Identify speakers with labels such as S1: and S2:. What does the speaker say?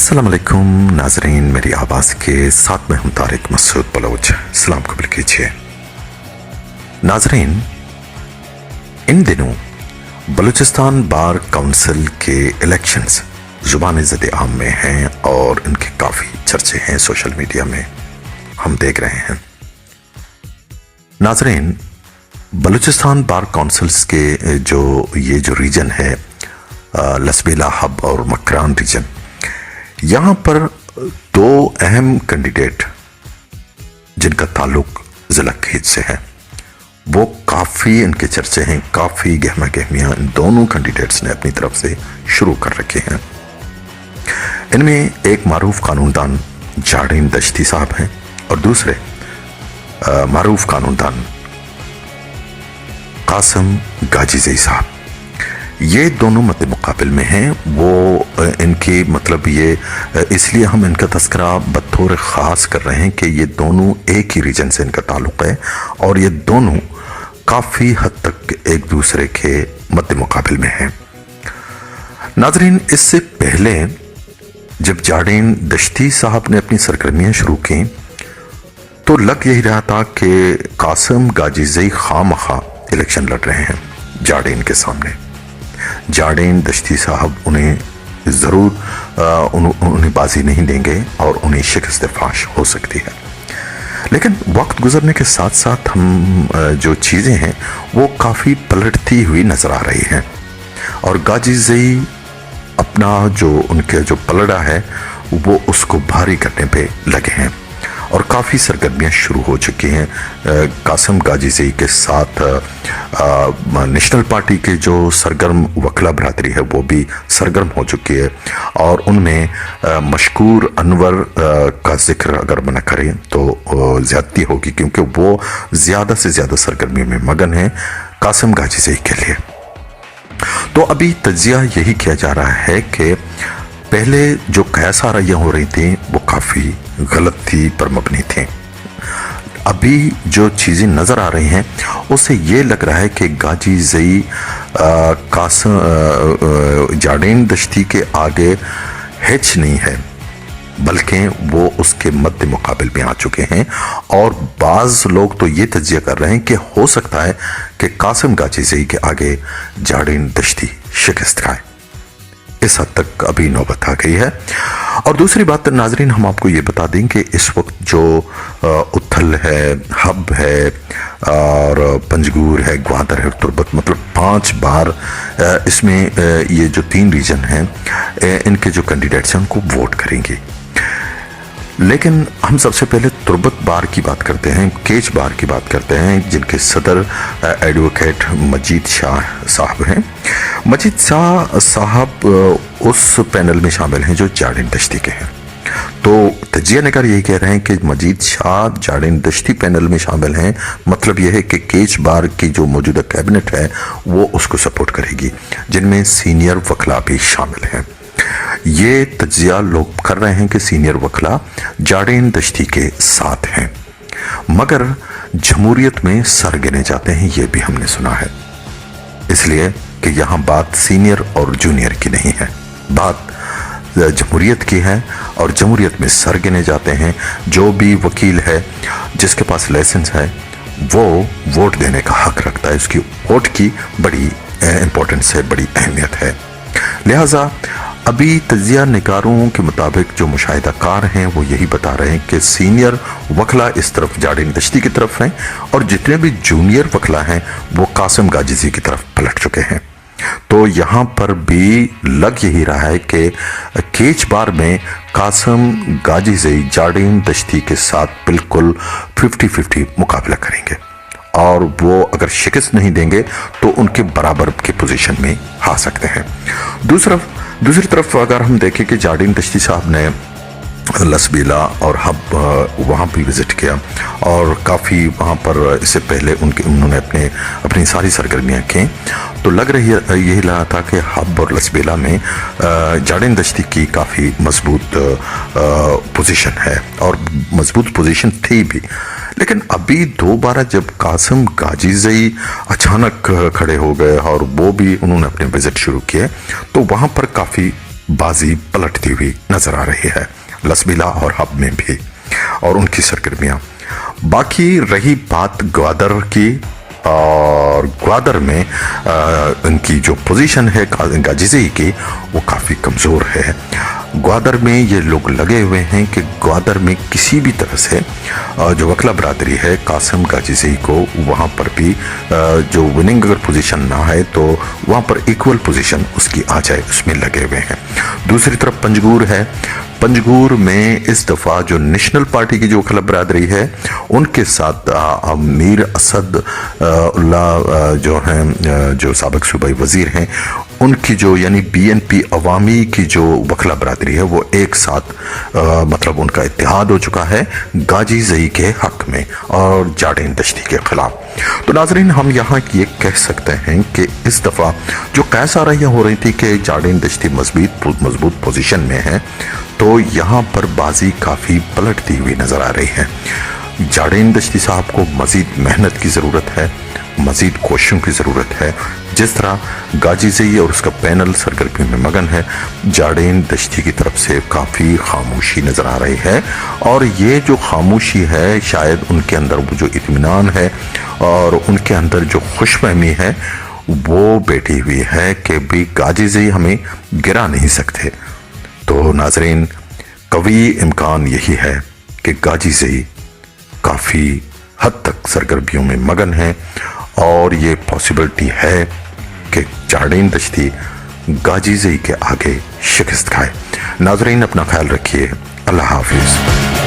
S1: अस्सलाम वालेकुम नाजरीन, मेरी आवाज़ के साथ में हम तारिक मसूद बलोच सलाम कबूल कीजिए। नाजरीन, इन दिनों बलूचिस्तान बार काउंसिल के इलेक्शंस ज़ुबान ज़द आम में हैं और इनके काफ़ी चर्चे हैं सोशल मीडिया में, हम देख रहे हैं। नाजरीन, बलूचिस्तान बार काउंसिल्स के ये जो रीजन है लसबेला हब और मकरान रीजन, यहाँ पर दो अहम कैंडिडेट जिनका ताल्लुक ज़िला खेत से है, वो काफ़ी इनके चर्चे हैं, काफ़ी गहमा गहमियाँ इन दोनों कैंडिडेट्स ने अपनी तरफ से शुरू कर रखे हैं। इनमें एक मारूफ कानूनदान जाड़ीन दश्ती साहब हैं और दूसरे मारूफ कानूनदान कासिम गाजीज़ई साहब। ये दोनों मद्दे मुकाबिल में हैं। वो इनकी मतलब ये इसलिए हम इनका तस्करा बतौर ख़ास कर रहे हैं कि ये दोनों एक ही रीजन से इनका ताल्लुक़ है और ये दोनों काफ़ी हद तक एक दूसरे के मद्दे मुकाबिल में हैं। नाज़रीन, इससे पहले जब जाड़ीन दश्ती साहब ने अपनी सरगर्मियाँ शुरू की तो लग यही रहा था कि कासिम गाजीज़ई खामखा इलेक्शन लड़ रहे हैं जाड़ीन के सामने। जाड़ीन दश्ती साहब उन्हें ज़रूर उन्हें बाजी नहीं देंगे और उन्हें शिकस्त फाश हो सकती है। लेकिन वक्त गुजरने के साथ साथ हम जो चीज़ें हैं वो काफ़ी पलटती हुई नज़र आ रही हैं और गाजीज़ई अपना जो उनके जो पलड़ा है वो उसको भारी करने पे लगे हैं और काफ़ी सरगर्मियाँ शुरू हो चुकी हैं। कासिम गाजीज़ई के साथ नेशनल पार्टी के जो सरगर्म वकला बरादरी है वो भी सरगर्म हो चुकी है और उनमें मशकूर अनवर का जिक्र अगर न करें तो ज़्यादती होगी, क्योंकि वो ज़्यादा से ज़्यादा सरगर्मियों में मगन हैं कासिम गाजीज़ई के लिए। तो अभी तज्जिया यही किया जा रहा है कि पहले जो कयास आराइयाँ हो रही थी वो काफ़ी गलत थी, पर मबनी थी। अभी जो चीज़ें नज़र आ रही हैं उससे ये लग रहा है कि गाजीज़ई जाड़ीन दश्ती के आगे हिच नहीं है, बल्कि वो उसके मद्दे मुकाबिल में आ चुके हैं और बाज़ लोग तो ये तज्जिया कर रहे हैं कि हो सकता है कि कासिम गाजीज़ई के आगे जाड़ीन दश्ती शिकस्त खाए। इस हद तक अभी नौबत आ गई है। और दूसरी बात नाजरीन, हम आपको ये बता दें कि इस वक्त जो उथल है, हब है और पंजगूर है, ग्वादर है, तुर्बत, मतलब 5 बार इसमें ये जो 3 रीजन हैं इनके जो कैंडिडेट्स हैं उनको वोट करेंगे। लेकिन हम सबसे पहले तुर्बत बार की बात करते हैं, केच बार की बात करते हैं, जिनके सदर एडवोकेट मजीद शाह साहब हैं। मजीद शाह साहब उस पैनल में शामिल हैं जो जाड़ीन दश्ती के हैं। तो तजिया निगार यही कह रहे हैं कि मजीद शाह जाड़ीन दश्ती पैनल में शामिल हैं, मतलब यह है कि केच बार की जो मौजूदा कैबिनेट है वो उसको सपोर्ट करेगी, जिनमें सीनियर वकला भी शामिल हैं। ये तज्जिया लोग कर रहे हैं कि सीनियर वकला जाड़ीन दश्ती के साथ हैं, मगर जमहूरियत में सर गिने जाते हैं, ये भी हमने सुना है। इसलिए कि यहाँ बात सीनियर और जूनियर की नहीं है, बात जमहूरियत की है और जमहूरियत में सर गिने जाते हैं। जो भी वकील है जिसके पास लाइसेंस है वो वोट देने का हक रखता है, उसकी वोट की बड़ी इंपॉर्टेंस है, बड़ी अहमियत है। लिहाजा अभी तज्जिया निगारों के मुताबिक जो मुशाहिदाकार हैं वो यही बता रहे हैं कि सीनियर वकला इस तरफ जाड़ीन दश्ती की तरफ हैं और जितने भी जूनियर वकला हैं वो कासिम गाजीज़ई की तरफ पलट चुके हैं। तो यहाँ पर भी लग यही रहा है कि केच बार में कासिम गाजीज़ई जाड़ीन दश्ती के साथ बिल्कुल 50-50 मुकाबला करेंगे और वो अगर शिकस्त नहीं देंगे तो उनके बराबर के पोजीशन में आ सकते हैं। दूसरी तरफ अगर हम देखें कि जाड़ीन दश्ती साहब ने लसबेला और हब वहाँ भी विज़िट किया और काफ़ी वहाँ पर इससे पहले उन्होंने अपनी सारी सरगर्मियाँ की, तो लग रही यही रहा था कि हब और लसबेला में जाड़ीन दश्ती की काफ़ी मजबूत पोजीशन है और मजबूत पोजीशन थी भी। लेकिन अभी दोबारा जब कासिम गाजीज़ई अचानक खड़े हो गए और वो भी उन्होंने अपने विजिट शुरू किए तो वहाँ पर काफ़ी बाजी पलटती हुई नजर आ रही है, लसबीला और हब में भी, और उनकी सरगर्मियां। बाकी रही बात ग्वादर की, और ग्वादर में इनकी जो पोजीशन है गाजीज़ई की, वो काफ़ी कमज़ोर है। ग्वादर में ये लोग लगे हुए हैं कि ग्वादर में किसी भी तरह से जो वकला बरादरी है कासिम गाजीज़ई को वहाँ पर भी जो विनिंग अगर पोजीशन ना है तो वहाँ पर इक्वल पोजीशन उसकी आ जाए, उसमें लगे हुए हैं। दूसरी तरफ पंजगूर है। पंजगूर में इस दफ़ा जो नेशनल पार्टी की जो वकला बरादरी है उनके साथ मीर असद उल्लाह जो हैं, जो साबिक सूबाई वज़ीर हैं, उनकी जो यानी BNP अवामी की जो वकला बरादरी है वो एक साथ मतलब उनका इत्तेहाद हो चुका है गाजीज़ई के हक में और जाडेन दश्ती के खिलाफ। तो नाजरीन, हम यहाँ ये कह सकते हैं कि इस दफ़ा जो कैस आराइयाँ हो रही थी कि जाडेन दश्ती मजबूत पोजीशन में है, तो यहाँ पर बाजी काफ़ी पलटती हुई नज़र आ रही है। जाडेन दश्ती साहब को मज़ीद मेहनत की ज़रूरत है, मज़ीद कोशिशों की ज़रूरत है। जिस तरह गाजीज़ई और उसका पैनल सरगर्मी में मगन है, जाडेन दश्ती की तरफ से काफ़ी खामोशी नज़र आ रही है, और ये जो खामोशी है शायद उनके अंदर वो जो इत्मीनान है और उनके अंदर जो खुशफहमी है वो बैठी हुई है कि भी गाजीज़ई हमें गिरा नहीं सकते। तो नाजरीन, कवी इम्कान यही है कि गाजीज़ई काफ़ी हद तक सरगर्मियों में मगन है, और ये पॉसिबिलिटी है कि जाडेन दश्ती गाजीज़ई के आगे शिकस्त खाए। नाजरीन, अपना ख्याल रखिए। अल्लाह हाफिज़।